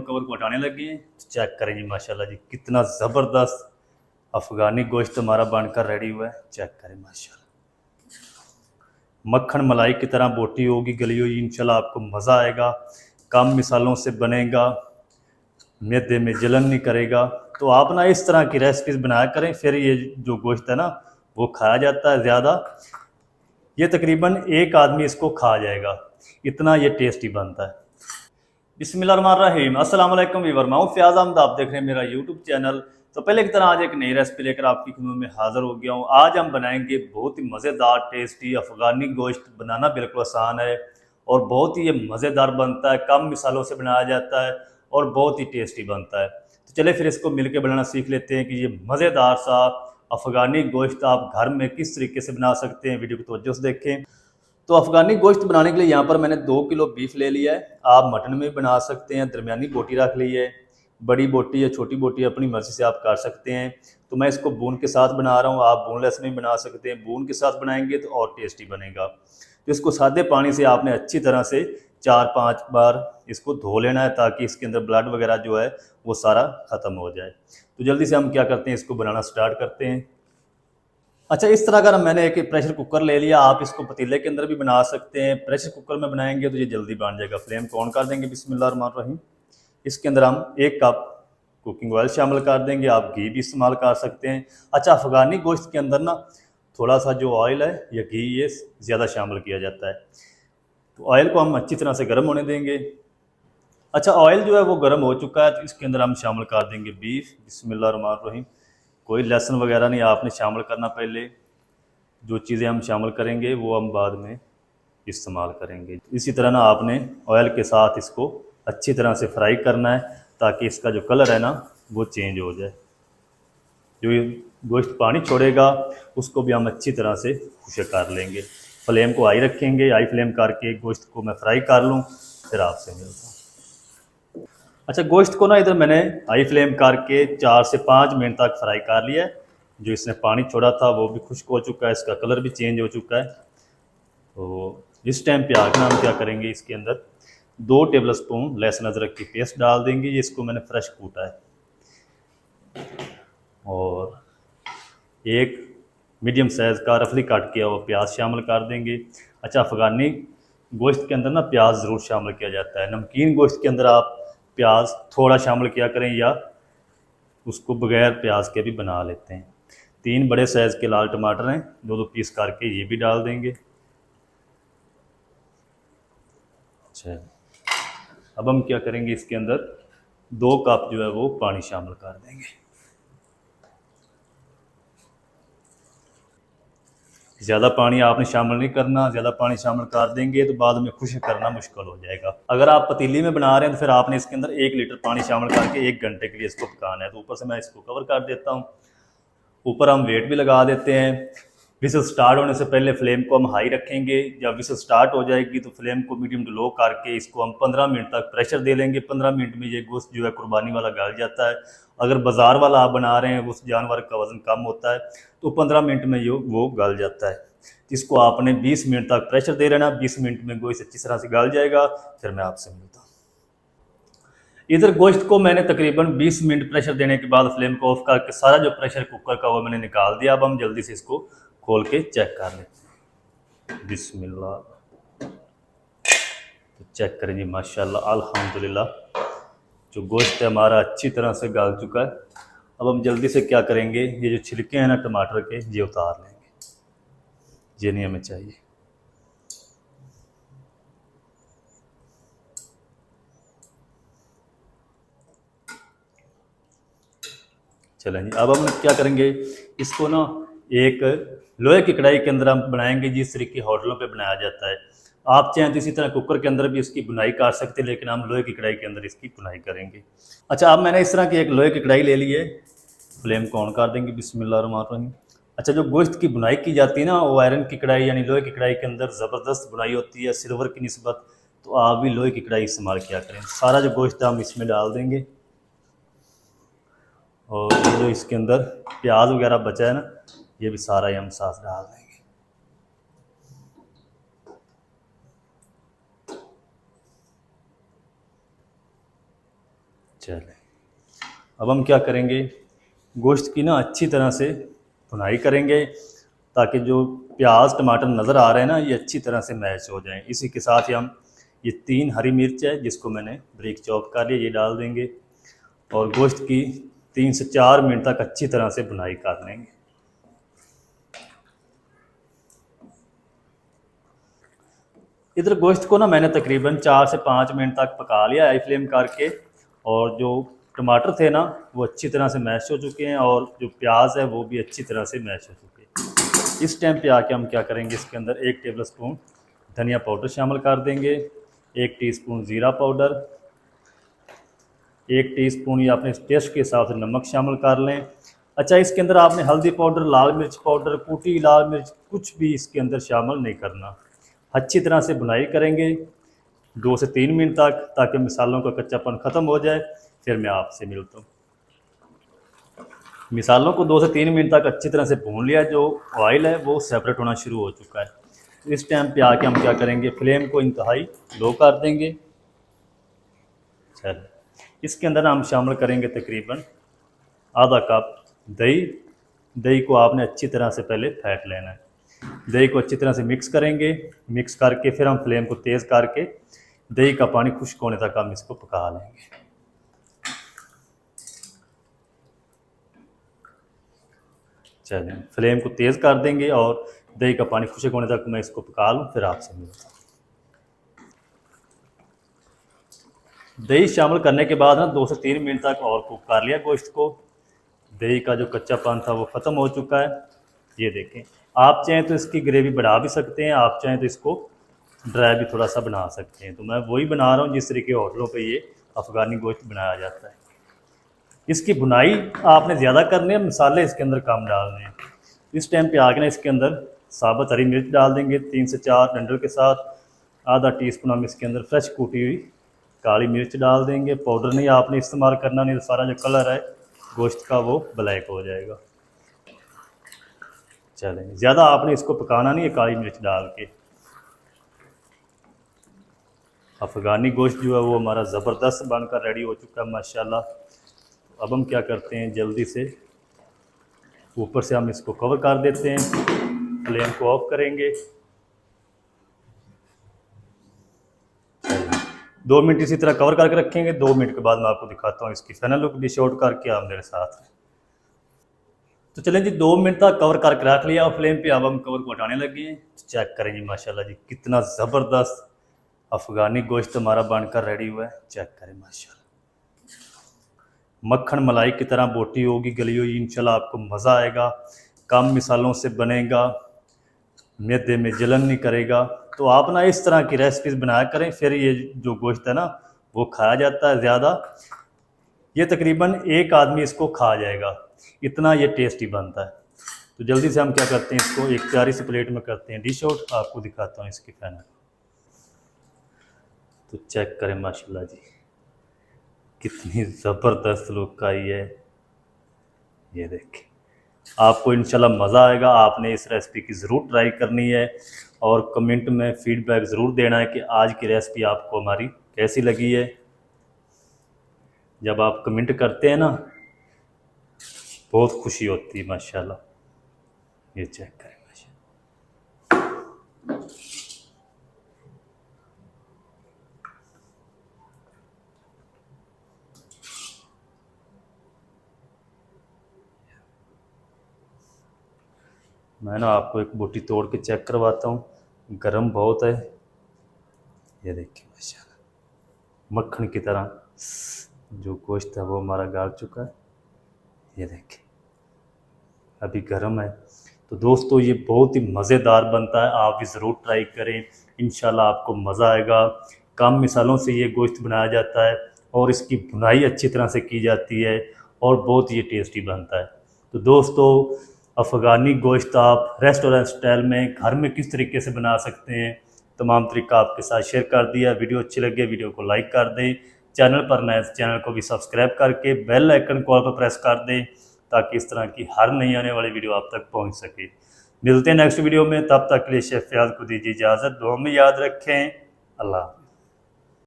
Cover को हटाने लगे हैं। चेक करें जी माशाल्लाह जी, कितना ज़बरदस्त अफ़गानी गोश्त हमारा बनकर रेडी हुआ है। चेक करें माशाल्लाह, मक्खन मलाई की तरह बोटी होगी, गली हुई। इंशाल्लाह आपको मज़ा आएगा। कम मिसालों से बनेगा, मैदे में जलन नहीं करेगा। तो आप ना इस तरह की रेसिपीज़ बनाया करें, फिर ये जो गोश्त है ना वो खाया जाता है ज़्यादा। ये तकरीबन एक आदमी इसको खा जाएगा, इतना ये टेस्टी बनता है। बिस्मिल्लाहिर्रहमानिर्रहीम, अस्सलाम वालेकुम वीवर, मैं हूं फ़याज़ अहमद, आप देख रहे हैं मेरा यूट्यूब चैनल। तो पहले की तरह आज एक नई रेसिपी लेकर आपकी खिदमत में हाज़िर हो गया हूं। आज हम बनाएंगे बहुत ही मज़ेदार टेस्टी अफ़गानी गोश्त। बनाना बिल्कुल आसान है और बहुत ही ये मज़ेदार बनता है, कम मिसालों से बनाया जाता है और बहुत ही टेस्टी बनता है। तो चले फिर इसको मिल के बनाना सीख लेते हैं कि ये मज़ेदार सा अफ़गानी गोश्त आप घर में किस तरीके से बना सकते हैं। वीडियो को तवज्जो से देखें। तो अफ़गानी गोश्त बनाने के लिए यहाँ पर मैंने 2 किलो बीफ ले लिया है। आप मटन में बना सकते हैं। दरमियानी बोटी रख ली है, बड़ी बोटी या छोटी बोटी अपनी मर्ज़ी से आप काट सकते हैं। तो मैं इसको बून के साथ बना रहा हूँ, आप बोनलेस में बना सकते हैं। बून के साथ बनाएंगे तो और टेस्टी बनेगा। तो इसको सादे पानी से आपने अच्छी तरह से 4-5 बार इसको धो लेना है, ताकि इसके अंदर ब्लड वगैरह जो है वो सारा ख़त्म हो जाए। तो जल्दी से हम क्या करते हैं, इसको बनाना स्टार्ट करते हैं। अच्छा, इस तरह का मैंने एक प्रेशर कुकर ले लिया। आप इसको पतीले के अंदर भी बना सकते हैं। प्रेशर कुकर में बनाएंगे तो ये जल्दी बन जाएगा। फ्लेम को ऑन कर देंगे, बिस्मिल्लाहिर्रहमानिर्रहीम। इसके अंदर हम 1 कप कुकिंग ऑयल शामिल कर देंगे। आप घी भी इस्तेमाल कर सकते हैं। अच्छा, अफ़गानी गोश्त के अंदर ना थोड़ा सा जो ऑयल है या घी ये ज़्यादा शामिल किया जाता है। तो ऑयल को हम अच्छी तरह से गर्म होने देंगे। अच्छा, ऑयल जो है वो गर्म हो चुका है, तो इसके अंदर हम शामिल कर देंगे बीफ। बिस्मिल्लाहिर्रहमानिर्रहीम। कोई लहसुन वगैरह नहीं आपने शामिल करना। पहले जो चीज़ें हम शामिल करेंगे वो हम बाद में इस्तेमाल करेंगे। इसी तरह ना आपने ऑयल के साथ इसको अच्छी तरह से फ्राई करना है, ताकि इसका जो कलर है ना वो चेंज हो जाए। जो ये गोश्त पानी छोड़ेगा उसको भी हम अच्छी तरह से खुश कर लेंगे। फ्लेम को हाई रखेंगे, हाई फ्लेम करके गोश्त को मैं फ्राई कर लूँ, फिर आपसे मिलता हूँ। अच्छा, गोश्त को ना इधर मैंने हाई फ्लेम करके 4 से 5 मिनट तक फ्राई कर लिया है। जो इसने पानी छोड़ा था वो भी खुश्क हो चुका है, इसका कलर भी चेंज हो चुका है। तो इस टाइम पे आगे हम क्या करेंगे, इसके अंदर 2 टेबल स्पून लहसुन अदरक की पेस्ट डाल देंगे। ये इसको मैंने फ्रेश कूटा है। और एक मीडियम साइज़ का रफली काट किया हुआ प्याज शामिल कर देंगे। अच्छा, अफ़गानी गोश्त के अंदर ना प्याज ज़रूर शामिल किया जाता है। नमकीन गोश्त के अंदर आप प्याज थोड़ा शामिल किया करें, या उसको बगैर प्याज के भी बना लेते हैं। 3 बड़े साइज़ के लाल टमाटर हैं, 2-2 पीस करके ये भी डाल देंगे। अच्छा, अब हम क्या करेंगे, इसके अंदर 2 कप जो है वो पानी शामिल कर देंगे। ज़्यादा पानी आपने शामिल नहीं करना। ज़्यादा पानी शामिल कर देंगे तो बाद में खुश्क करना मुश्किल हो जाएगा। अगर आप पतीली में बना रहे हैं तो फिर आपने इसके अंदर 1 लीटर पानी शामिल करके 1 घंटे के लिए इसको पकाना है। तो ऊपर से मैं इसको कवर कर देता हूँ। ऊपर हम वेट भी लगा देते हैं। विसल स्टार्ट होने से पहले फ्लेम को हम हाई रखेंगे। जब विसल स्टार्ट हो जाएगी तो फ्लेम को मीडियम टू लो करके इसको हम 15 मिनट तक प्रेशर दे लेंगे। 15 मिनट में ये गोश्त जो है कुर्बानी वाला गल जाता है। अगर बाज़ार वाला आप बना रहे हैं, उस जानवर का वज़न कम होता है, तो 15 मिनट में वो गल जाता है। इसको आपने 20 मिनट तक प्रेशर दे लेना। 20 मिनट में गोश्त अच्छी तरह से गल जाएगा। फिर मैं आपसे मिलता हूँ। इधर गोश्त को मैंने तकरीबन 20 मिनट प्रेशर देने के बाद फ्लेम को ऑफ करके सारा जो प्रेशर कुकर का वो मैंने निकाल दिया। अब हम जल्दी से इसको खोल के चेक कर लेते हैं। बिस्मिल्लाह। तो चेक करें जी, माशाल्लाह अल्हम्दुलिल्लाह जो गोश्त है हमारा अच्छी तरह से गल चुका है। अब हम जल्दी से क्या करेंगे, ये जो छिलके हैं ना टमाटर के, ये उतार लेंगे। ये नहीं हमें चाहिए। चलें जी, अब हम क्या करेंगे, इसको ना एक लोहे की कढ़ाई के अंदर हम बनाएंगे, जिस तरीके होटलों पे बनाया जाता है। आप चाहें तो इसी तरह कुकर के अंदर भी इसकी बुनाई कर सकते हैं, लेकिन हम लोहे की कढ़ाई के अंदर इसकी बुनाई करेंगे। अच्छा, अब मैंने इस तरह की एक लोहे की कढ़ाई ले ली है। फ्लेम को ऑन कर देंगे, बिस्मिल्लाहिर्रहमानिर्रहीम। अच्छा, जो गोश्त की बुनाई की जाती है ना, वो आयरन की कढ़ाई यानी लोहे की कढ़ाई के अंदर ज़बरदस्त बुनाई होती है सिल्वर की निस्बत। तो आप भी लोहे की कढ़ाई इस्तेमाल किया करें। सारा जो गोश्त है हम इसमें डाल देंगे। और ये जो इसके अंदर प्याज वगैरह बचा है ना, ये भी सारा ही हम साथ डाल देंगे। चलें, अब हम क्या करेंगे, गोश्त की ना अच्छी तरह से भुनाई करेंगे ताकि जो प्याज टमाटर नज़र आ रहे हैं ना ये अच्छी तरह से मैच हो जाएं। इसी के साथ ही हम ये 3 हरी मिर्च है जिसको मैंने ब्रिक चॉप कर लिया, ये डाल देंगे और गोश्त की 3 से 4 मिनट तक अच्छी तरह से भुनाई कर लेंगे। इधर गोश्त को ना मैंने तकरीबन 4 से 5 मिनट तक पका लिया हाई फ्लेम करके, और जो टमाटर थे ना वो अच्छी तरह से मैश हो चुके हैं और जो प्याज है वो भी अच्छी तरह से मैश हो चुके हैं। इस टाइम पे आके हम क्या करेंगे, इसके अंदर 1 टेबल स्पून धनिया पाउडर शामिल कर देंगे, 1 टीस्पून ज़ीरा पाउडर, 1 टीस्पून या अपने टेस्ट के हिसाब से नमक शामिल कर लें। अच्छा, इसके अंदर आपने हल्दी पाउडर, लाल मिर्च पाउडर, कुटी लाल मिर्च कुछ भी इसके अंदर शामिल नहीं करना। अच्छी तरह से भुनाई करेंगे 2 से 3 मिनट तक ताकि मसालों का कच्चापन ख़त्म हो जाए, फिर मैं आपसे मिलता हूँ। मसालों को 2 से 3 मिनट तक अच्छी तरह से भून लिया, जो ऑयल है वो सेपरेट होना शुरू हो चुका है। तो इस टाइम पे आके हम क्या करेंगे, फ्लेम को इंतहाई लो कर देंगे। चल, इसके अंदर हम शामिल करेंगे तकरीबन आधा कप दही। दही को आपने अच्छी तरह से पहले फेंट लेना है। दही को अच्छी तरह से मिक्स करेंगे, मिक्स करके फिर हम फ्लेम को तेज़ करके दही का पानी खुश्क होने तक हम इसको पका लेंगे। चलें, फ्लेम को तेज़ कर देंगे और दही का पानी खुश्क होने तक मैं इसको पका लूँ, फिर आपसे मिलता हूँ। दही शामिल करने के बाद ना 2 से 3 मिनट तक और कुक कर लिया गोश्त को। दही का जो कच्चापन था वो ख़त्म हो चुका है। ये देखें, आप चाहें तो इसकी ग्रेवी बढ़ा भी सकते हैं, आप चाहें तो इसको ड्राई भी थोड़ा सा बना सकते हैं। तो मैं वही बना रहा हूँ जिस तरीके होटलों पे ये अफ़गानी गोश्त बनाया जाता है। इसकी भुनाई आपने ज़्यादा करनी है, मसाले इसके अंदर कम डालने हैं। इस टाइम पे आगे ना इसके अंदर साबुत हरी मिर्च डाल देंगे 3 से 4 डंडल के साथ। आधा टीस्पून हम इसके अंदर फ्रेश कूटी हुई काली मिर्च डाल देंगे। पाउडर नहीं आपने इस्तेमाल करना, नहीं तो सारा जो कलर है गोश्त का वो ब्लैक हो जाएगा। चलें, ज़्यादा आपने इसको पकाना नहीं है काली मिर्च डाल के। अफ़गानी गोश्त जो है वो हमारा ज़बरदस्त बनकर रेडी हो चुका है माशाल्लाह। अब हम क्या करते हैं, जल्दी से ऊपर से हम इसको कवर कर देते हैं, फ्लेम को ऑफ करेंगे। 2 मिनट इसी तरह कवर करके रखेंगे। 2 मिनट के बाद मैं आपको दिखाता हूँ इसकी फाइनल लुक डिश आउट करके। आप मेरे साथ हैं। तो चलें जी, 2 मिनट तक कवर करके रख लिया और फ्लेम पे अब हम कवर को हटाने लगे हैं। तो चेक करें जी, माशाल्लाह जी कितना ज़बरदस्त अफ़गानी गोश्त हमारा बनकर रेडी हुआ है। चेक करें माशाल्लाह, मक्खन मलाई की तरह बोटी होगी गली हुई। इंशाल्लाह आपको मज़ा आएगा। कम मिसालों से बनेगा, मैदे में जलन नहीं करेगा। तो आप ना इस तरह की रेसिपीज़ बनाया करें, फिर ये जो गोश्त है ना वो खाया जाता है ज़्यादा। ये तकरीबन एक आदमी इसको खा जाएगा, इतना ये टेस्टी बनता है। तो जल्दी से हम क्या करते हैं, इसको एक प्यारी सी प्लेट में करते हैं डिश आउट। आपको दिखाता हूँ इसकी फाइनल। तो चेक करें माशाल्लाह जी कितनी ज़बरदस्त लुक आई है। ये देखें, आपको इंशाल्लाह मज़ा आएगा। आपने इस रेसिपी की ज़रूर ट्राई करनी है और कमेंट में फ़ीडबैक ज़रूर देना है कि आज की रेसिपी आपको हमारी कैसी लगी है। जब आप कमेंट करते हैं ना बहुत खुशी होती है माशाल्लाह। ये चेक करें माशाल्लाह। मैं ना आपको एक बोटी तोड़ के चेक करवाता हूँ, गरम बहुत है। ये देखिए माशाल्लाह, मक्खन की तरह जो गोश्त है वो हमारा गाड़ चुका है। ये देखिए अभी गर्म है। तो दोस्तों ये बहुत ही मज़ेदार बनता है, आप भी ज़रूर ट्राई करें। इंशाल्लाह आपको मज़ा आएगा। कम मिसालों से ये गोश्त बनाया जाता है और इसकी भुनाई अच्छी तरह से की जाती है और बहुत ये टेस्टी बनता है। तो दोस्तों अफ़गानी गोश्त आप रेस्टोरेंट स्टाइल में घर में किस तरीके से बना सकते हैं, तमाम तरीका आपके साथ शेयर कर दिया। वीडियो अच्छी लगे वीडियो को लाइक कर दें, चैनल पर नए चैनल को भी सब्सक्राइब करके बेल आइकन कॉल पर प्रेस कर दें ताकि इस तरह की हर नई आने वाली वीडियो आप तक पहुंच सके। मिलते हैं नेक्स्ट वीडियो में, तब तक के लिए शेफ फ़याज़ को दीजिए इजाज़त। दुआ में याद रखें। अल्लाह।